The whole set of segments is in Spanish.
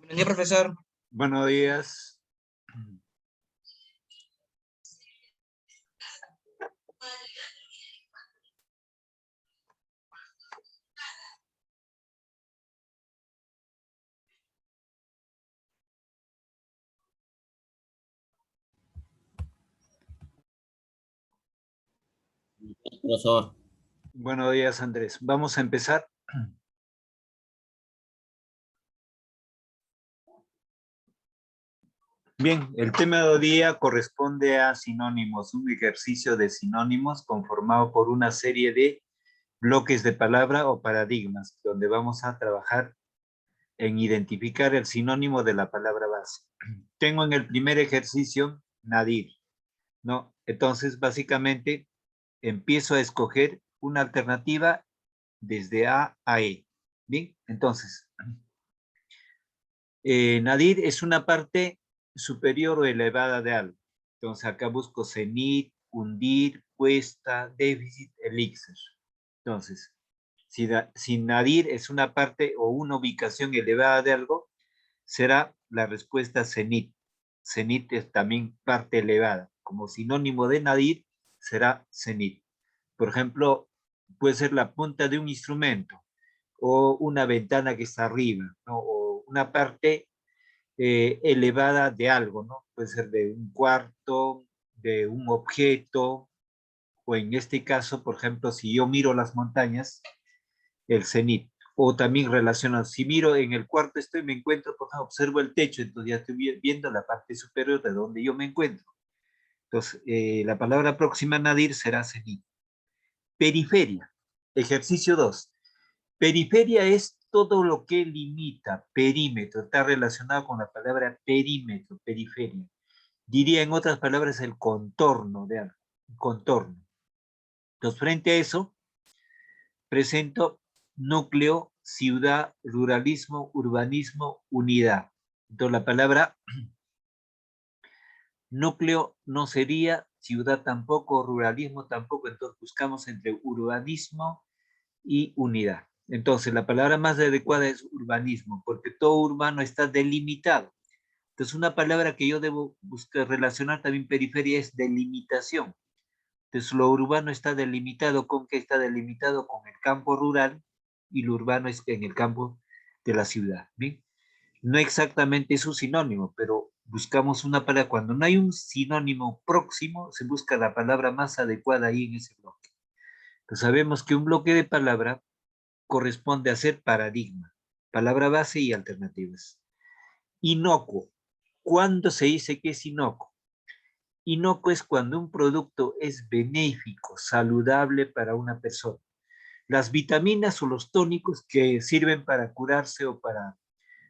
Buen día, profesor. Buenos días. Profesor. Buenos días, Andrés. Vamos a empezar. Bien, el tema de hoy día corresponde a sinónimos, un ejercicio de sinónimos conformado por una serie de bloques de palabra o paradigmas, donde vamos a trabajar en identificar el sinónimo de la palabra base. Tengo en el primer ejercicio nadir, ¿no? Entonces, básicamente, empiezo a escoger una alternativa desde A a E. Bien, entonces, nadir es una parte superior o elevada de algo. Entonces, acá busco cenit, hundir, puesta, déficit, elixir. Entonces, si nadir es una parte o una ubicación elevada de algo, será la respuesta cenit. Cenit es también parte elevada. Como sinónimo de nadir, será cenit. Por ejemplo, puede ser la punta de un instrumento o una ventana que está arriba, ¿no? O una parte elevada de algo, ¿no? Puede ser de un cuarto, de un objeto, o en este caso, por ejemplo, si yo miro las montañas, el cenit. O también relacionado, si miro en el cuarto estoy, me encuentro, por ejemplo, observo el techo, entonces ya estoy viendo la parte superior de donde yo me encuentro. Entonces, la palabra próxima a nadir será cenit. Periferia. Ejercicio 2. Periferia es todo lo que limita, perímetro, está relacionado con la palabra perímetro, periferia. Diría en otras palabras el contorno de algo, contorno. Entonces, frente a eso, presento núcleo, ciudad, ruralismo, urbanismo, unidad. Entonces, la palabra núcleo no sería, ciudad tampoco, ruralismo tampoco, entonces buscamos entre urbanismo y unidad. Entonces, la palabra más adecuada es urbanismo, porque todo urbano está delimitado. Entonces, una palabra que yo debo buscar relacionar también periferia es delimitación. Entonces, lo urbano está delimitado con qué está delimitado con el campo rural y lo urbano es en el campo de la ciudad. ¿Bien? No exactamente es un sinónimo, pero buscamos una palabra. Cuando no hay un sinónimo próximo, se busca la palabra más adecuada ahí en ese bloque. Entonces, sabemos que un bloque de palabra corresponde a ser paradigma, palabra base y alternativas. Inocuo. ¿Cuándo se dice que es inocuo? Inocuo es cuando un producto es benéfico, saludable para una persona. Las vitaminas o los tónicos que sirven para curarse o para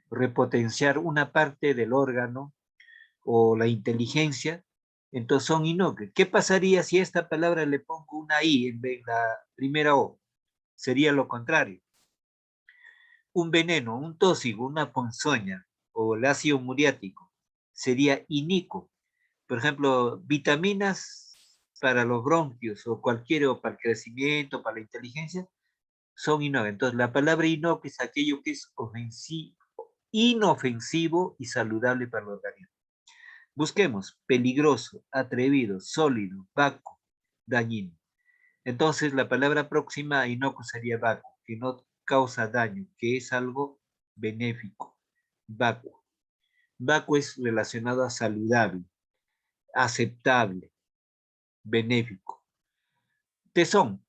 repotenciar una parte del órgano o la inteligencia, entonces son inocuos. ¿Qué pasaría si a esta palabra le pongo una I en vez de la primera O? Sería lo contrario. Un veneno, un tóxico, una ponzoña o el ácido muriático sería inicuo. Por ejemplo, vitaminas para los bronquios o cualquier, o para el crecimiento, para la inteligencia, son inocuas. Entonces, la palabra inocuo es aquello que es ofensivo, inofensivo y saludable para el organismo. Busquemos peligroso, atrevido, sólido, vacuo, dañino. Entonces, la palabra próxima a inocuo sería vacuo, que no causa daño, que es algo benéfico, vacuo. Vacuo es relacionado a saludable, aceptable, benéfico. Tesón.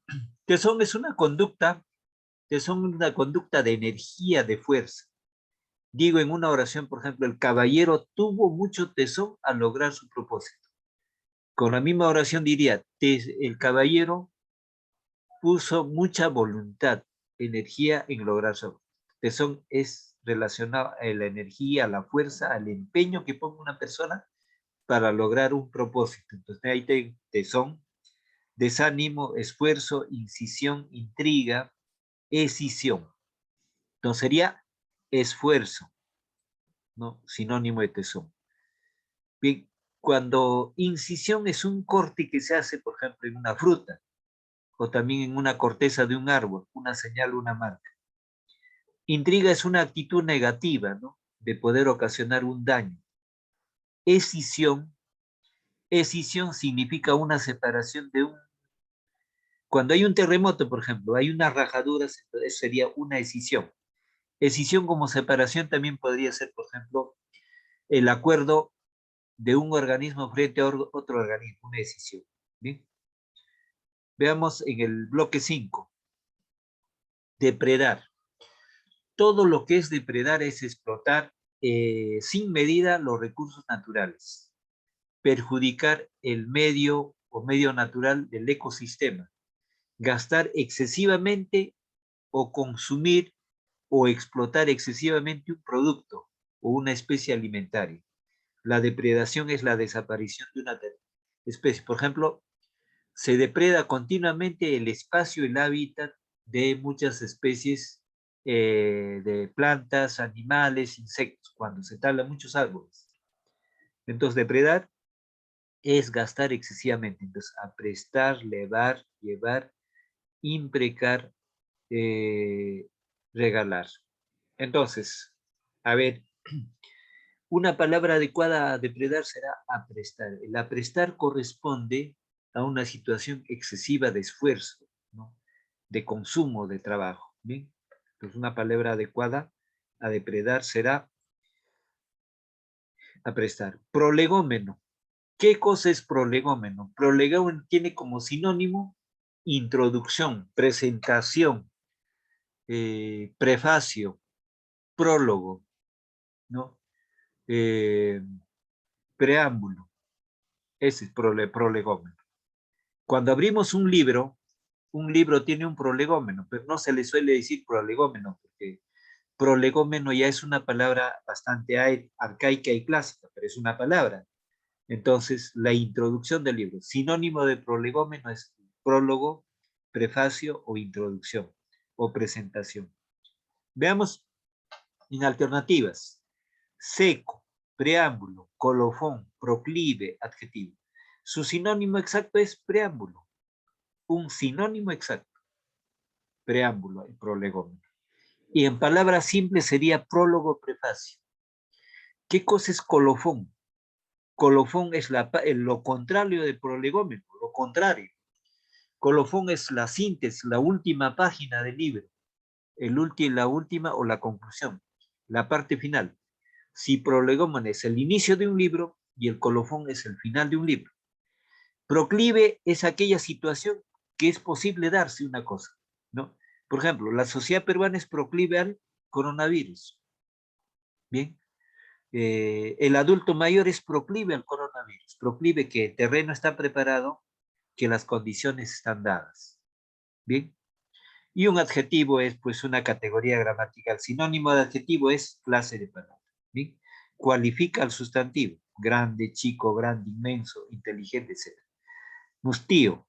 Tesón es una conducta, tesón es una conducta de energía, de fuerza. Digo en una oración, por ejemplo, el caballero tuvo mucho tesón al lograr su propósito. Con la misma oración diría, el caballero puso mucha voluntad, energía en lograr su propósito. Tesón es relacionado a la energía, a la fuerza, al empeño que pone una persona para lograr un propósito. Entonces ahí tesón, desánimo, esfuerzo, incisión, intriga, escisión. Entonces sería esfuerzo, ¿no? Sinónimo de tesón. Bien, cuando incisión es un corte que se hace, por ejemplo, en una fruta o también en una corteza de un árbol, una señal, una marca. Intriga es una actitud negativa, ¿no? de poder ocasionar un daño. Escisión significa una separación de un... Cuando hay un terremoto, por ejemplo, hay unas rajaduras, entonces sería una escisión. Escisión como separación también podría ser, por ejemplo, el acuerdo de un organismo frente a otro organismo, una escisión. ¿Bien? Veamos en el bloque 5. Depredar. Todo lo que es depredar es explotar sin medida los recursos naturales, perjudicar el medio o medio natural del ecosistema, gastar excesivamente o consumir o explotar excesivamente un producto o una especie alimentaria. La depredación es la desaparición de una especie. Por ejemplo, se depreda continuamente el espacio, el hábitat de muchas especies de plantas, animales, insectos, cuando se talan muchos árboles. Entonces, depredar es gastar excesivamente. Entonces, aprestar, levar, llevar, imprecar, regalar. Entonces, a ver, una palabra adecuada a depredar será aprestar. El aprestar corresponde a una situación excesiva de esfuerzo, ¿no? De consumo de trabajo. ¿Bien? Entonces, una palabra adecuada a depredar será aprestar. Prolegómeno. ¿Qué cosa es prolegómeno? Prolegómeno tiene como sinónimo introducción, presentación, prefacio, prólogo, ¿no? Preámbulo. Ese es prolegómeno. Cuando abrimos un libro tiene un prolegómeno, pero no se le suele decir prolegómeno, porque prolegómeno ya es una palabra bastante arcaica y clásica, pero es una palabra. Entonces, la introducción del libro. Sinónimo de prolegómeno es prólogo, prefacio o introducción o presentación. Veamos en alternativas. Seco, preámbulo, colofón, proclive, adjetivo. Su sinónimo exacto es preámbulo. Un sinónimo exacto. Preámbulo, el prolegómeno. Y en palabras simples sería prólogo, prefacio. ¿Qué cosa es colofón? Colofón es lo contrario de prolegómeno, lo contrario. Colofón es la síntesis, la última página del libro, la última o la conclusión, la parte final. Si prolegómeno es el inicio de un libro y el colofón es el final de un libro. Proclive es aquella situación que es posible darse una cosa, ¿no? Por ejemplo, la sociedad peruana es proclive al coronavirus. Bien. El adulto mayor es proclive al coronavirus, proclive que el terreno está preparado, que las condiciones están dadas. Bien. Y un adjetivo es pues una categoría gramatical. Sinónimo de adjetivo es clase de palabra. ¿Bien? Cualifica al sustantivo. Grande, chico, grande, inmenso, inteligente, etc. Mustío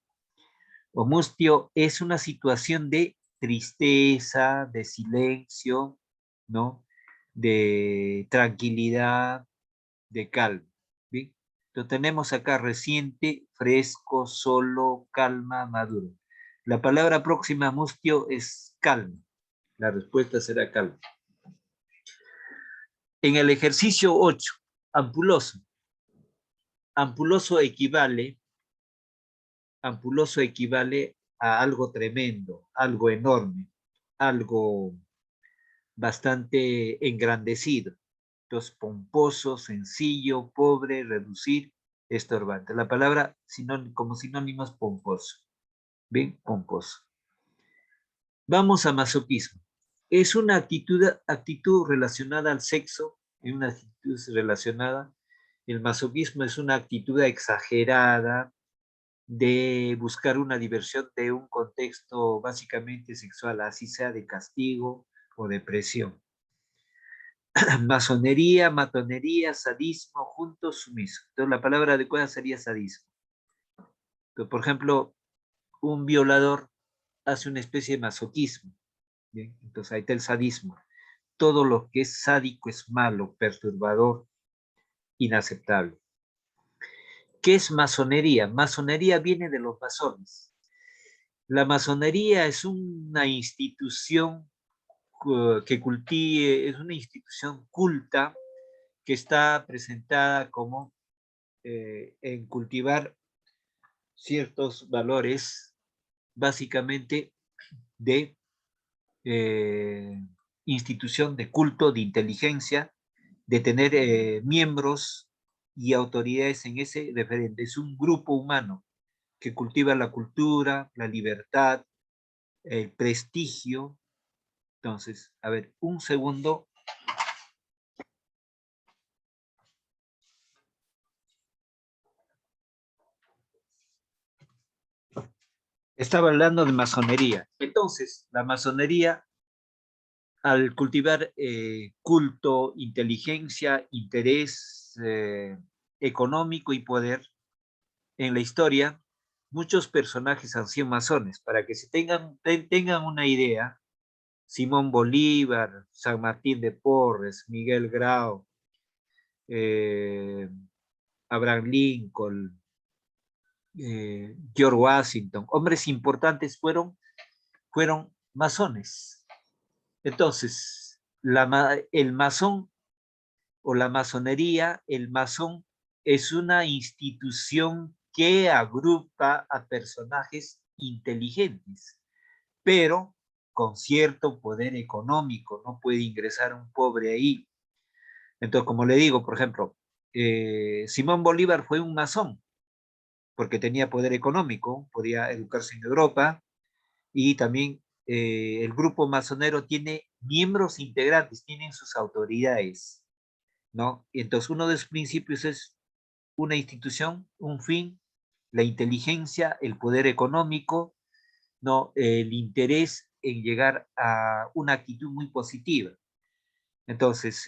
o mustio es una situación de tristeza, de silencio, ¿no? De tranquilidad, de calma. ¿Bien? Lo tenemos acá reciente, fresco, solo, calma, maduro. La palabra próxima a mustio es calma. La respuesta será calma. En el ejercicio 8, ampuloso. Ampuloso equivale a algo tremendo, algo enorme, algo bastante engrandecido. Entonces, pomposo, sencillo, pobre, reducir, estorbante. La palabra como sinónimo es pomposo. Bien, pomposo. Vamos a masoquismo. Es una actitud relacionada al sexo, es una actitud relacionada. El masoquismo es una actitud exagerada de buscar una diversión de un contexto básicamente sexual, así sea de castigo o de presión. Masonería, matonería, sadismo, juntos, sumiso. Entonces la palabra adecuada sería sadismo. Entonces, por ejemplo, un violador hace una especie de masoquismo. ¿Bien? Entonces ahí está el sadismo. Todo lo que es sádico es malo, perturbador, inaceptable. ¿Qué es masonería? Masonería viene de los masones. La masonería es una institución que cultive, es una institución culta que está presentada como en cultivar ciertos valores, básicamente de institución de culto, de inteligencia, de tener miembros y autoridades en ese referente. Es un grupo humano que cultiva la cultura, la libertad, el prestigio. Entonces, a ver, un segundo. Estaba hablando de masonería. Entonces, la masonería, al cultivar culto, inteligencia, interés económico y poder en la historia, muchos personajes han sido masones. Para que se tengan una idea, Simón Bolívar, San Martín de Porres, Miguel Grau, eh, Abraham Lincoln, George Washington, hombres importantes fueron masones. Entonces, el masón o la masonería, el masón es una institución que agrupa a personajes inteligentes, pero con cierto poder económico, no puede ingresar un pobre ahí. Entonces, como le digo, por ejemplo, Simón Bolívar fue un masón, porque tenía poder económico, podía educarse en Europa, y también el grupo masonero tiene miembros integrantes, tienen sus autoridades, ¿no? Y entonces uno de sus principios es una institución, un fin, la inteligencia, el poder económico, ¿no? El interés en llegar a una actitud muy positiva. Entonces,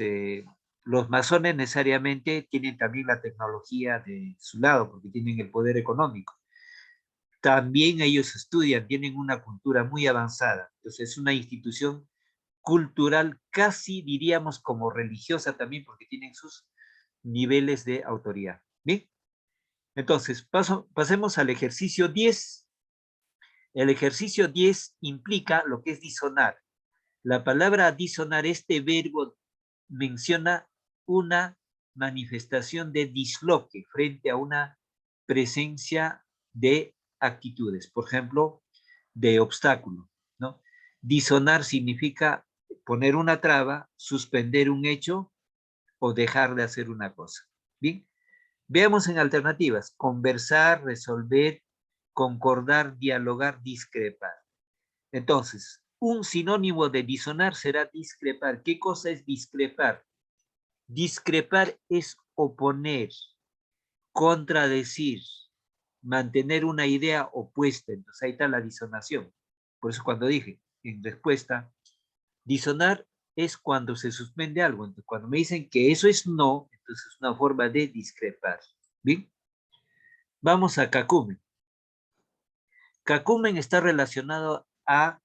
los masones necesariamente tienen también la tecnología de su lado, porque tienen el poder económico. También ellos estudian, tienen una cultura muy avanzada. Entonces, es una institución cultural, casi diríamos como religiosa también, porque tienen sus niveles de autoridad. Bien, entonces pasemos al ejercicio 10. El ejercicio 10 implica lo que es disonar. La palabra disonar, este verbo menciona una manifestación de disloque frente a una presencia de actitudes, por ejemplo, de obstáculo, ¿no? Disonar significa poner una traba, suspender un hecho o dejar de hacer una cosa. Bien, veamos en alternativas: conversar, resolver, concordar, dialogar, discrepar. Entonces, un sinónimo de disonar será discrepar. ¿Qué cosa es discrepar? Discrepar es oponer, contradecir, mantener una idea opuesta. Entonces ahí está la disonación. Por eso cuando dije en respuesta, disonar es cuando se suspende algo. Entonces cuando me dicen que eso es no, entonces es una forma de discrepar. Bien, vamos a cacumen. Cacumen está relacionado a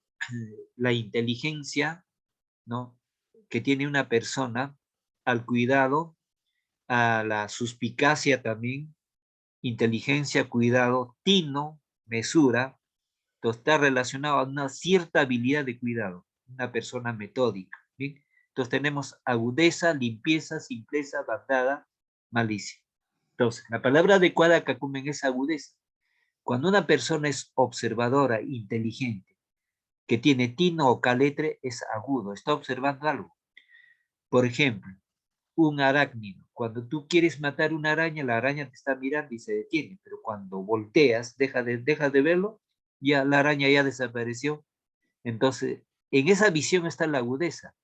la inteligencia, ¿no?, que tiene una persona, al cuidado, a la suspicacia también, inteligencia, cuidado, tino, mesura. Entonces está relacionado a una cierta habilidad de cuidado, una persona metódica. ¿Bien? Entonces tenemos agudeza, limpieza, simpleza, bandada, malicia. Entonces, la palabra adecuada a cacumen es agudeza. Cuando una persona es observadora, inteligente, que tiene tino o caletre, es agudo, está observando algo. Por ejemplo, un arácnido. Cuando tú quieres matar una araña, la araña te está mirando y se detiene, pero cuando volteas, dejas de verlo, ya la araña ya desapareció. Entonces, en esa visión está la agudeza,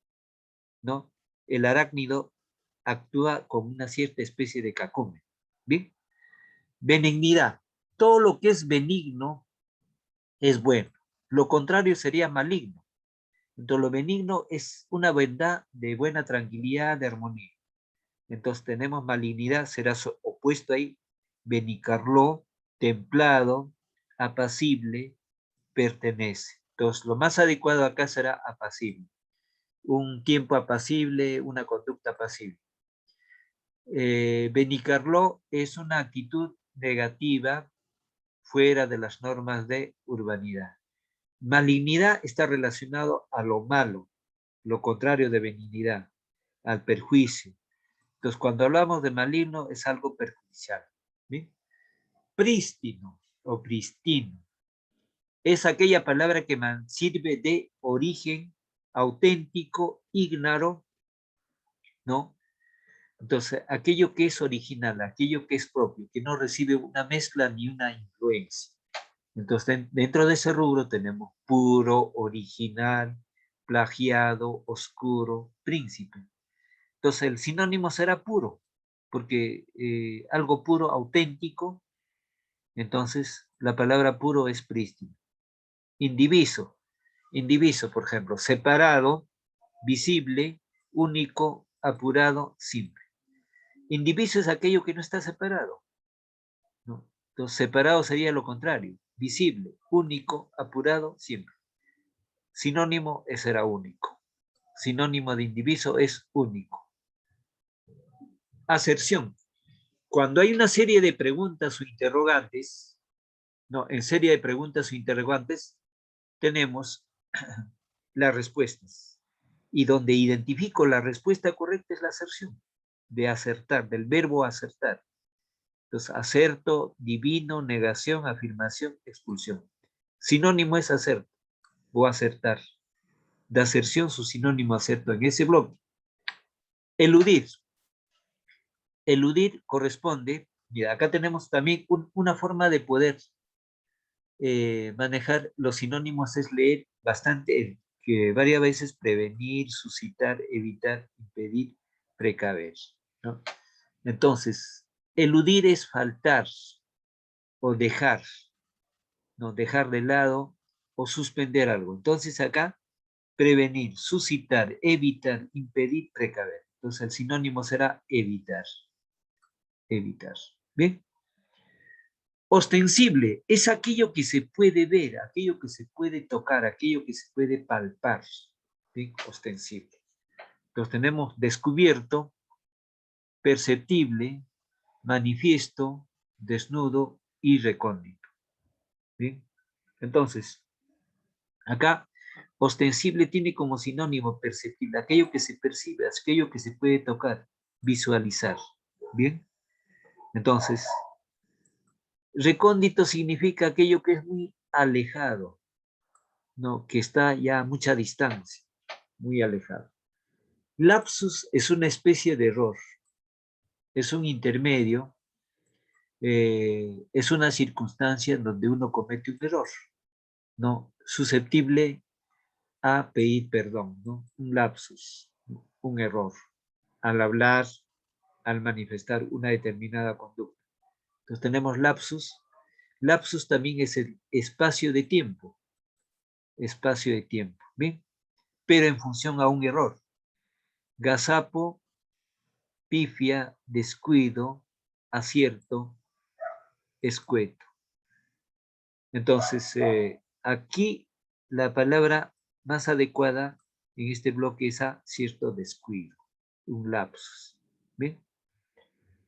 ¿no? El arácnido actúa como una cierta especie de cacumen. ¿Bien? Benignidad. Todo lo que es benigno es bueno. Lo contrario sería maligno. Entonces, lo benigno es una verdad de buena tranquilidad, de armonía. Entonces tenemos malignidad, será opuesto ahí, benicarló, templado, apacible, pertenece. Entonces lo más adecuado acá será apacible. Un tiempo apacible, una conducta apacible. Benicarló es una actitud negativa fuera de las normas de urbanidad. Malignidad está relacionado a lo malo, lo contrario de benignidad, al perjuicio. Entonces, cuando hablamos de maligno, es algo perjudicial. ¿Bien? Prístino o pristino es aquella palabra que sirve de origen auténtico, ígnaro, ¿no? Entonces, aquello que es original, aquello que es propio, que no recibe una mezcla ni una influencia. Entonces, dentro de ese rubro tenemos puro, original, plagiado, oscuro, príncipe. Entonces, el sinónimo será puro, porque algo puro, auténtico, entonces la palabra puro es prístino. Indiviso, indiviso, por ejemplo, separado, visible, único, apurado, simple. Indiviso es aquello que no está separado, ¿no? Entonces, separado sería lo contrario, visible, único, apurado, simple. Sinónimo será único. Sinónimo de indiviso es único. Aserción. Cuando hay una serie de preguntas o interrogantes, no, en serie de preguntas o interrogantes, tenemos las respuestas. Y donde identifico la respuesta correcta es la aserción, de acertar, del verbo acertar. Entonces, acerto, divino, negación, afirmación, expulsión. Sinónimo es acerto o acertar. De aserción, su sinónimo acerto en ese bloque. Eludir. Eludir corresponde, mira, acá tenemos también una forma de poder manejar los sinónimos, es leer bastante, que varias veces prevenir, suscitar, evitar, impedir, precaver, ¿no? Entonces, eludir es faltar o dejar, ¿no? Dejar de lado o suspender algo. Entonces acá, prevenir, suscitar, evitar, impedir, precaver. Entonces el sinónimo será evitar. Evitar. ¿Bien? Ostensible es aquello que se puede ver, aquello que se puede tocar, aquello que se puede palpar. ¿Bien? Ostensible. Entonces tenemos descubierto, perceptible, manifiesto, desnudo y recóndito. ¿Bien? Entonces, acá, ostensible tiene como sinónimo perceptible, aquello que se percibe, aquello que se puede tocar, visualizar. ¿Bien? Entonces, recóndito significa aquello que es muy alejado, ¿no? Que está ya a mucha distancia, muy alejado. Lapsus es una especie de error, es un intermedio, es una circunstancia en donde uno comete un error, ¿no? Susceptible a pedir perdón, ¿no? Un lapsus, un error, al hablar, al manifestar una determinada conducta. Entonces tenemos lapsus. Lapsus también es el espacio de tiempo, ¿bien? Pero en función a un error. Gazapo, pifia, descuido, acierto, escueto. Entonces, aquí la palabra más adecuada en este bloque es a cierto descuido, un lapsus. ¿Bien?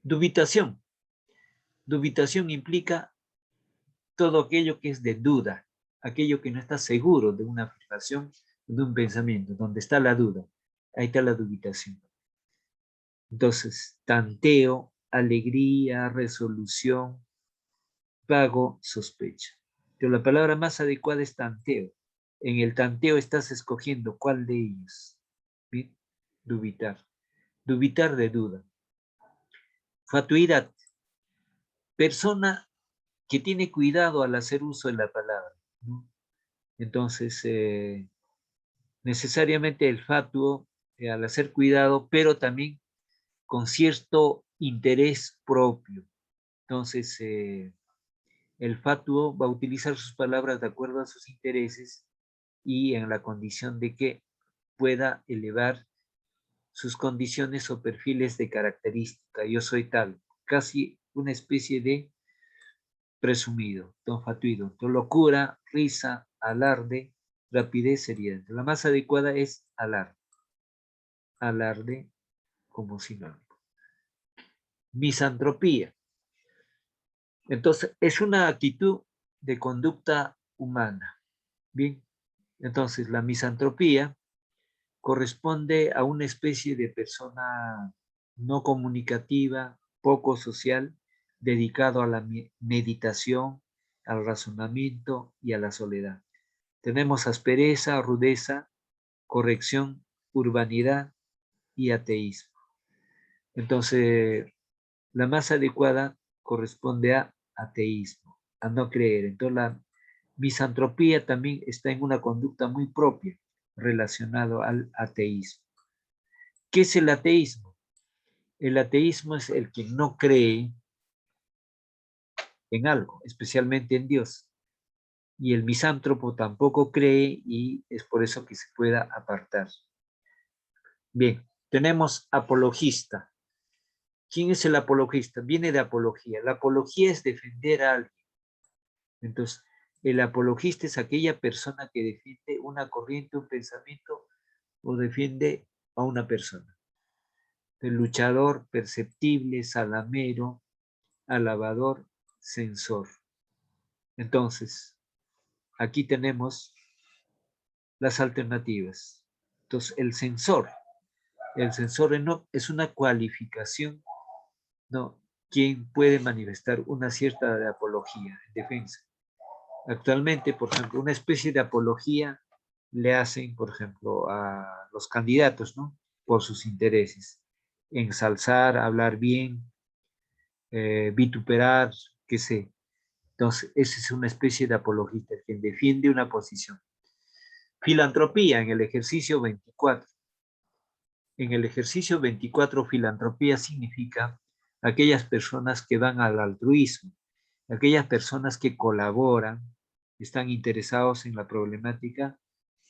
Dubitación. Dubitación implica todo aquello que es de duda, aquello que no está seguro de una afirmación, de un pensamiento, donde está la duda. Ahí está la dubitación. Entonces, tanteo, alegría, resolución, vago, sospecha. Pero la palabra más adecuada es tanteo. En el tanteo estás escogiendo cuál de ellos. ¿Bien? Dubitar. Dubitar de duda. Fatuidad. Persona que tiene cuidado al hacer uso de la palabra, ¿no? Entonces, necesariamente el fatuo, al hacer cuidado, pero también con cierto interés propio. Entonces, el fatuo va a utilizar sus palabras de acuerdo a sus intereses y en la condición de que pueda elevar sus condiciones o perfiles de característica. Yo soy tal, casi una especie de presumido, don fatuido, don locura, risa, alarde, rapidez, seriedad. La más adecuada es alarde. Alarde como sinónimo. Misantropía. Entonces, es una actitud de conducta humana. Bien, entonces la misantropía corresponde a una especie de persona no comunicativa, poco social, dedicado a la meditación, al razonamiento y a la soledad. Tenemos aspereza, rudeza, corrección, urbanidad y ateísmo. Entonces, la más adecuada corresponde a ateísmo, a no creer. Entonces, la misantropía también está en una conducta muy propia relacionado al ateísmo. ¿Qué es el ateísmo? El ateísmo es el que no cree en algo, especialmente en Dios. Y el misántropo tampoco cree y es por eso que se pueda apartar. Bien, tenemos apologista. ¿Quién es el apologista? Viene de apología. La apología es defender a alguien. Entonces, el apologista es aquella persona que defiende una corriente, un pensamiento o defiende a una persona. El luchador, perceptible, salamero, alabador, censor. Entonces, aquí tenemos las alternativas. Entonces, el censor no, es una cualificación, ¿no? Quien puede manifestar una cierta de apología, defensa. Actualmente, por ejemplo, una especie de apología le hacen, por ejemplo, a los candidatos, ¿no? Por sus intereses. Ensalzar, hablar bien, vituperar, qué sé. Entonces, esa es una especie de apologista, quien defiende una posición. Filantropía en el ejercicio 24. En el ejercicio 24, filantropía significa aquellas personas que van al altruismo, aquellas personas que colaboran, están interesados en la problemática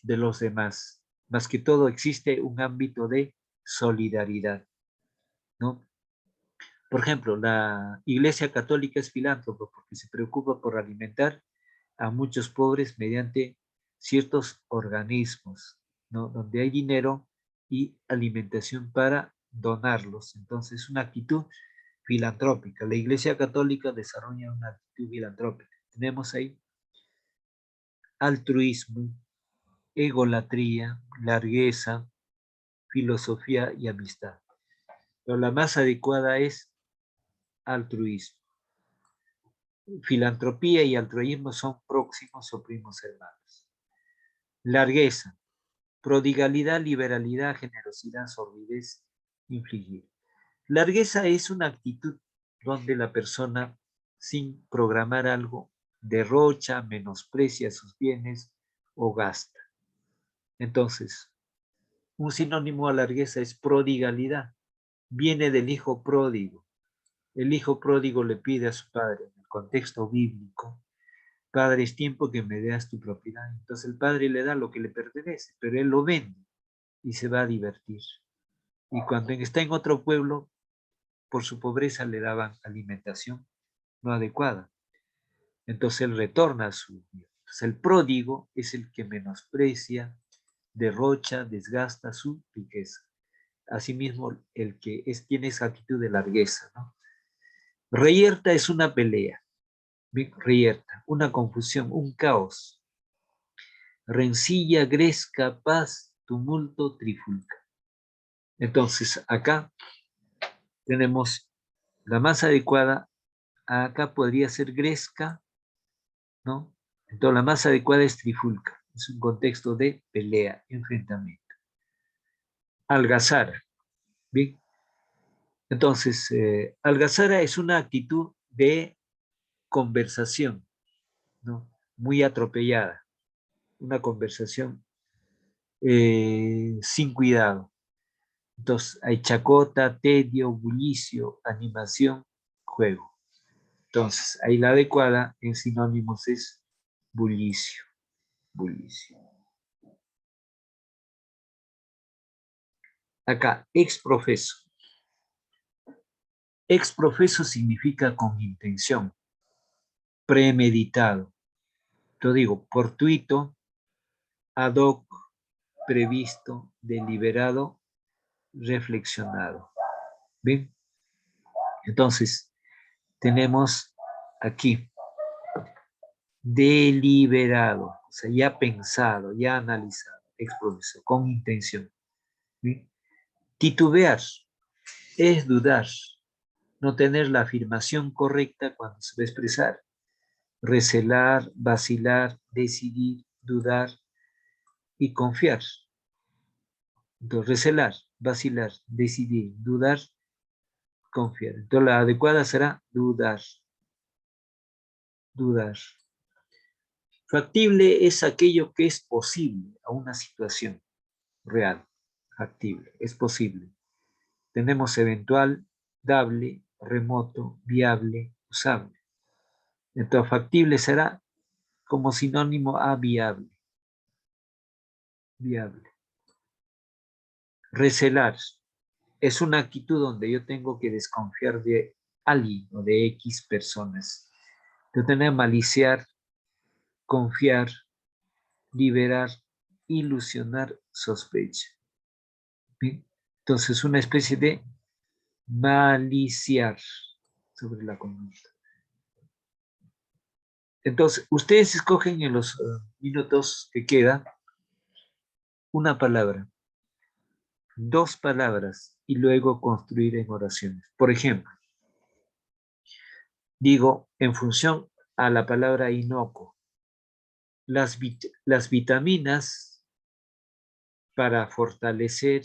de los demás. Más que todo existe un ámbito de solidaridad, ¿no? Por ejemplo, la Iglesia Católica es filántropa porque se preocupa por alimentar a muchos pobres mediante ciertos organismos, ¿no? Donde hay dinero y alimentación para donarlos. Entonces, una actitud filantrópica. La Iglesia Católica desarrolla una actitud filantrópica. Tenemos ahí altruismo, egolatría, largueza, filosofía y amistad. Pero la más adecuada es altruismo. Filantropía y altruismo son próximos o primos hermanos. Largueza, prodigalidad, liberalidad, generosidad, sordidez, infligir. Largueza es una actitud donde la persona, sin programar algo, derrocha, menosprecia sus bienes o gasta. Entonces, un sinónimo a largueza es prodigalidad. Viene del hijo pródigo. El hijo pródigo le pide a su padre, en el contexto bíblico, Padre, es tiempo que me des tu propiedad. Entonces el padre le da lo que le pertenece, pero él lo vende y se va a divertir. Y cuando está en otro pueblo, por su pobreza le daban alimentación no adecuada. Entonces él retorna a su vida. Entonces el pródigo es el que menosprecia, derrocha, desgasta su riqueza. Asimismo, el que tiene esa actitud de largueza, ¿no? Reyerta es una pelea. Reyerta, una confusión, un caos. Rencilla, gresca, paz, tumulto, trifulca. Entonces, acá tenemos la más adecuada. Acá podría ser gresca, ¿no? Entonces, la más adecuada es trifulca. Es un contexto de pelea, enfrentamiento. Algazara. Bien. Entonces, algazara es una actitud de conversación, ¿no? Muy atropellada. Una conversación sin cuidado. Entonces, hay chacota, tedio, bullicio, animación, juego. Entonces, ahí la adecuada en sinónimos es bullicio, bullicio. Acá, exprofeso. Exprofeso significa con intención, premeditado. Yo digo, fortuito, ad hoc, previsto, deliberado, reflexionado. ¿Bien? Entonces, tenemos aquí deliberado, o sea, ya pensado, ya analizado, exprofeso, con intención. ¿sí? Titubear es dudar, no tener la afirmación correcta cuando se va a expresar. Recelar, vacilar, decidir, dudar y confiar. Entonces, recelar, vacilar, decidir, dudar, confiar. Entonces, la adecuada será dudar, dudar. Factible es aquello que es posible a una situación real. Factible, es posible. Tenemos eventual, dable, remoto, viable, usable. Entonces, factible será como sinónimo a viable. Viable. Recelar es una actitud donde yo tengo que desconfiar de alguien o de X personas. Yo tengo que maliciar, confiar, liberar, ilusionar, sospecha. ¿Bien? Entonces, una especie de maliciar sobre la conducta. Entonces, ustedes escogen en los minutos que quedan una palabra, dos palabras y luego construir en oraciones. Por ejemplo, digo en función a la palabra inocuo, las vitaminas para fortalecer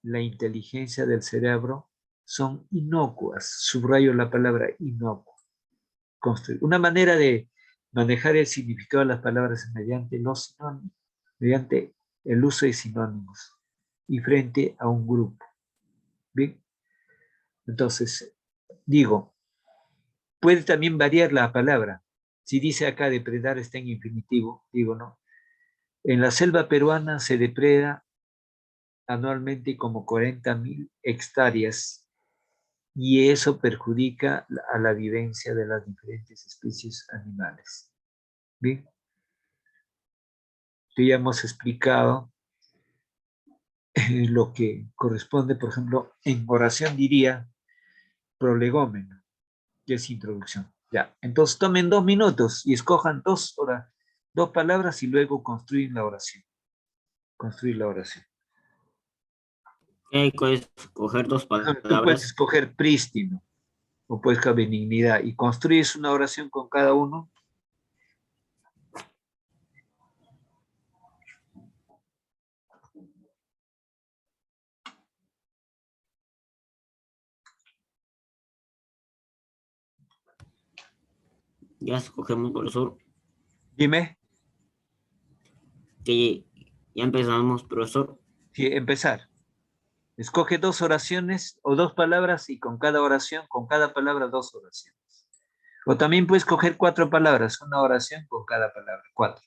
la inteligencia del cerebro son inocuas. Subrayo la palabra inocuo. Una manera de manejar el significado de las palabras es mediante los sinónimos, mediante el uso de sinónimos y frente a un grupo. ¿Bien? Entonces, digo, puede también variar la palabra. Si dice acá depredar está en infinitivo, digo, no. En la selva peruana se depreda anualmente como 40.000 hectáreas y eso perjudica a la vivencia de las diferentes especies animales. Bien, ya hemos explicado lo que corresponde, por ejemplo, en oración diría prolegómeno, que es introducción. Ya, entonces tomen 2 minutos y escojan dos palabras y luego construyen la oración. Construir la oración. Hay que escoger dos Tú puedes palabras. escoger prístino o puedes escoger benignidad y construyes una oración con cada uno. Ya escogemos, profesor. Dime, Que ya empezamos, profesor. si empezar. Escoge 2 oraciones o 2 palabras y con cada oración, con cada palabra 2 oraciones. O también puedes coger 4 palabras, una oración con cada palabra, 4.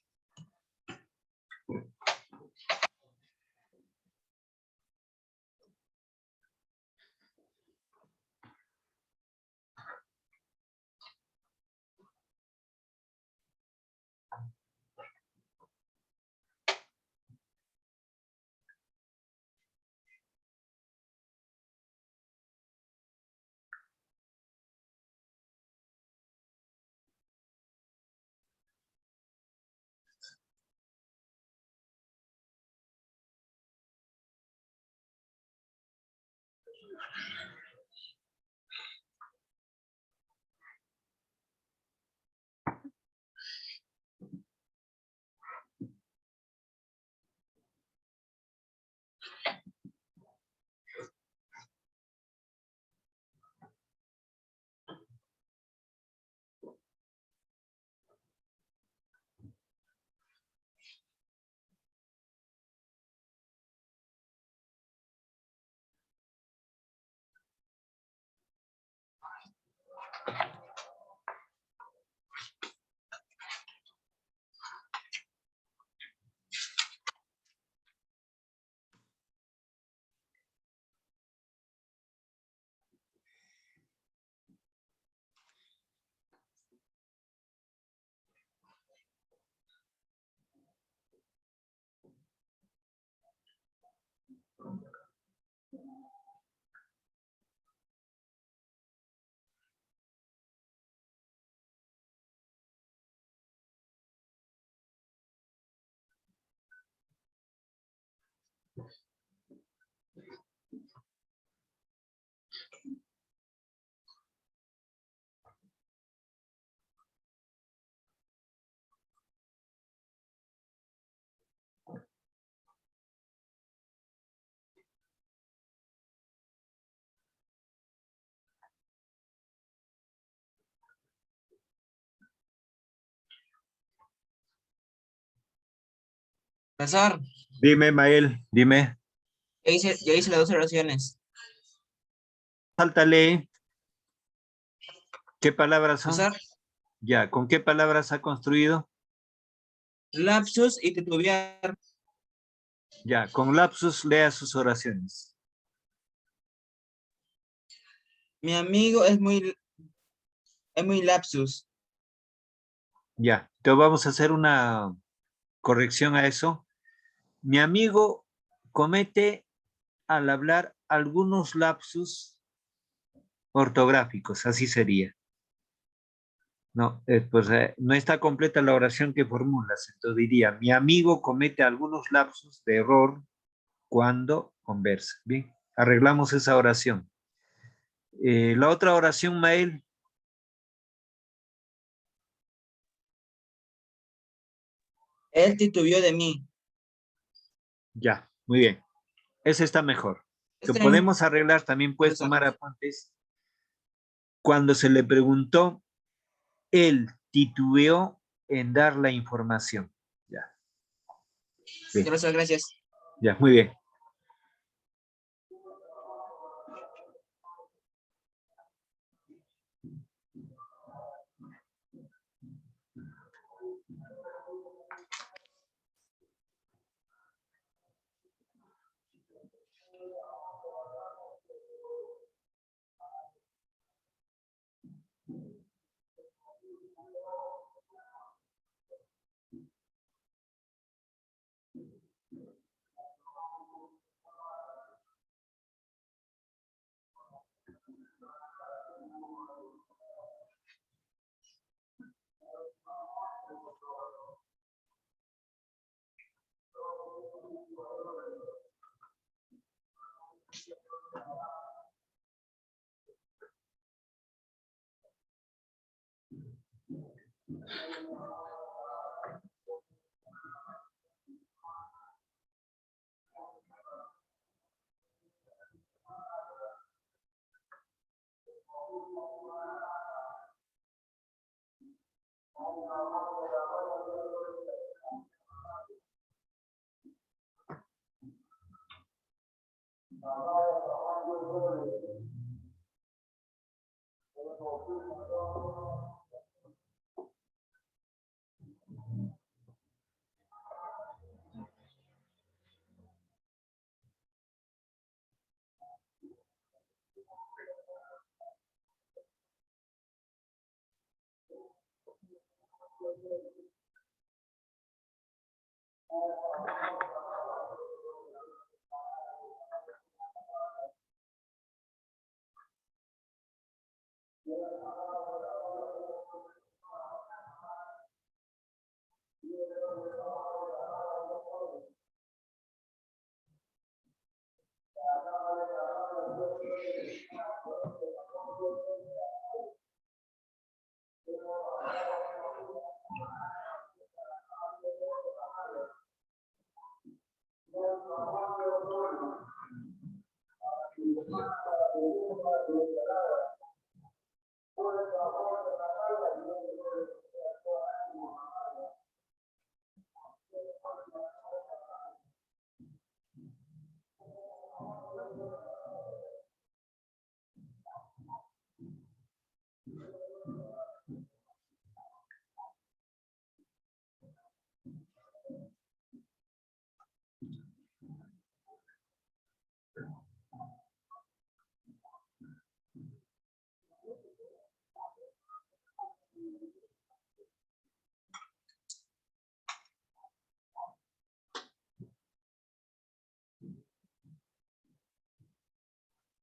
Profesor, Dime, Mael, dime. ya hice las 2 oraciones. Sáltale. ¿Qué palabras son? Profesor, Ya, ¿con qué palabras ha construido? lapsus y titubear. Ya, con lapsus lea sus oraciones. Mi amigo es muy lapsus. Ya, entonces vamos a hacer una corrección a eso. Mi amigo comete al hablar algunos lapsus ortográficos, así sería. No, pues no está completa la oración que formulas, entonces diría, mi amigo comete algunos lapsus de error cuando conversa. Bien, arreglamos esa oración. La otra oración, Mael, Él titubeó de mí. ya, muy bien. Esa está mejor. Que Este, podemos arreglar, también puedes profesor. tomar apuntes. Cuando se le preguntó, él titubeó en dar la información. Ya, Sí, bien, profesor, gracias. ya, muy bien.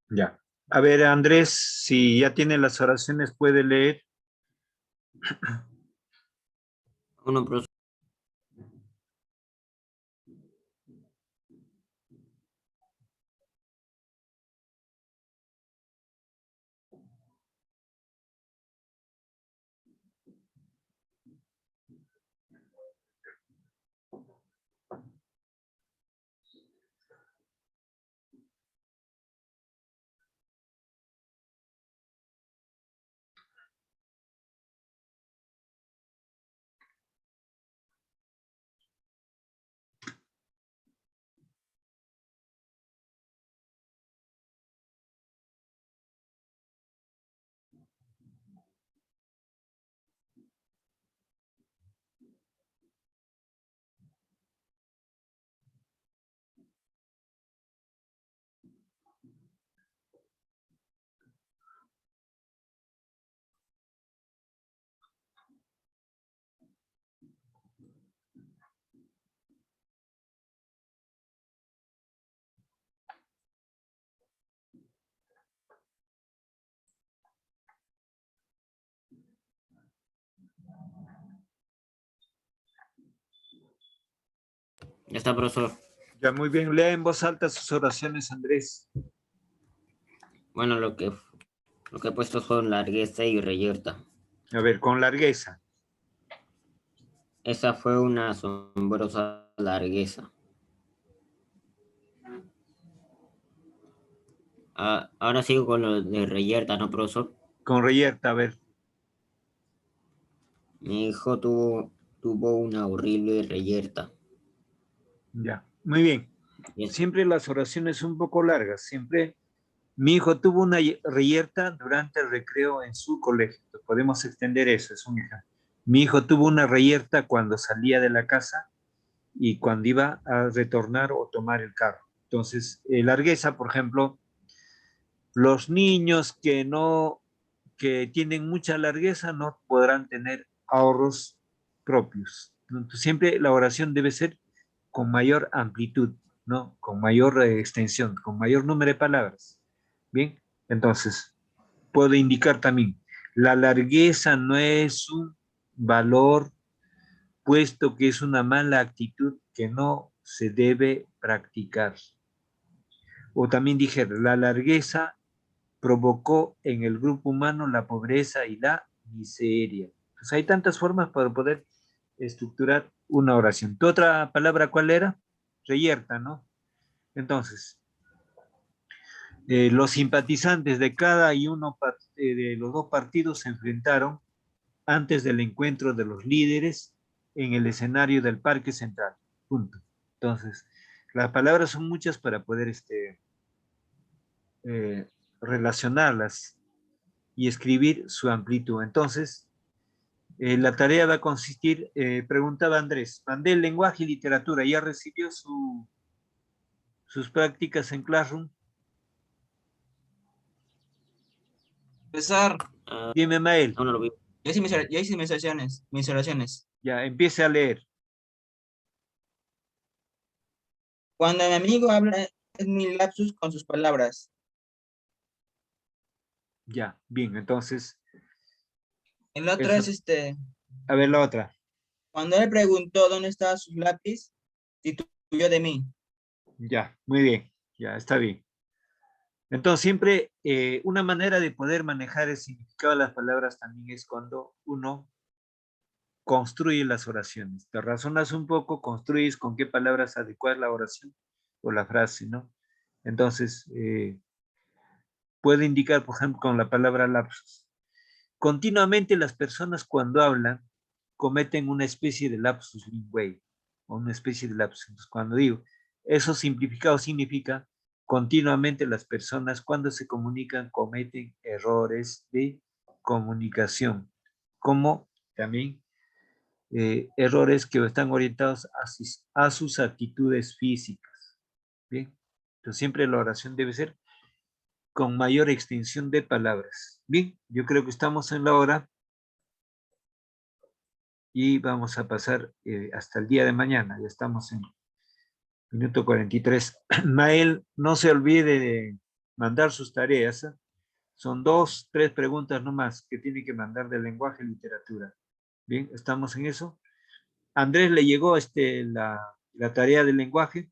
Ya. A ver, Andrés, si ya tiene las oraciones, puede leer. Uno, profesor. Ya está, profesor. Ya, muy bien. Lea en voz alta sus oraciones, Andrés. Bueno, lo que he puesto son largueza y reyerta. A ver, con largueza. Esa fue una asombrosa largueza. Ahora sigo con lo de reyerta, ¿no, profesor? Con reyerta, a ver. Mi hijo tuvo una horrible reyerta. Ya, muy bien. Y es- Siempre las oraciones un poco largas. Siempre, mi hijo tuvo una reyerta durante el recreo en su colegio. Podemos extender eso, es un ejemplo. Mi hijo tuvo una reyerta cuando salía de la casa y cuando iba a retornar o tomar el carro. Entonces, largueza, por ejemplo, los niños que tienen mucha largueza no podrán tener ahorros propios. Entonces, siempre la oración debe ser con mayor amplitud, ¿no? Con mayor extensión, con mayor número de palabras. Bien, entonces, puedo indicar también, la largueza no es un valor, puesto que es una mala actitud que no se debe practicar. O también dije, la largueza provocó en el grupo humano la pobreza y la miseria. Pues hay tantas formas para poder estructurar una oración. ¿Tu otra palabra cuál era? Reyerta, ¿no? Entonces, los simpatizantes de cada y uno de los dos partidos se enfrentaron antes del encuentro de los líderes en el escenario del Parque Central. Punto. Entonces, las palabras son muchas para poder relacionarlas y escribir su amplitud. Entonces, la tarea va a consistir, preguntaba Andrés, mandé el lenguaje y literatura, ¿ya recibió sus prácticas en Classroom? Profesor, ah, Dime, Mael, aún no lo vi. yo hice mis oraciones. ya empiece a leer. Cuando mi amigo habla, es muy lapsus con sus palabras. Ya, bien, entonces, El otro eso, es a ver la otra. cuando él preguntó dónde estaba su lápiz, titubió de mí. Ya, muy bien, ya está bien. Entonces, siempre una manera de poder manejar el significado de las palabras también es cuando uno construye las oraciones. Te razonas un poco, construyes con qué palabras adecuar la oración o la frase, ¿no? Entonces, puede indicar, por ejemplo, con la palabra lapsus. Continuamente las personas cuando hablan cometen una especie de lapsus linguae o una especie de lapsus. Entonces, cuando digo, eso simplificado significa continuamente las personas cuando se comunican cometen errores de comunicación, como también errores que están orientados a sus actitudes físicas. Bien, entonces siempre la oración debe ser con mayor extensión de palabras. Bien, yo creo que estamos en la hora y vamos a pasar hasta el día de mañana. Ya estamos en minuto 43. Mael, no se olvide de mandar sus tareas. ¿Eh? Son 2, 3 preguntas nomás que tiene que mandar de lenguaje y literatura. Bien, ¿estamos en eso? Andrés le llegó la tarea del lenguaje.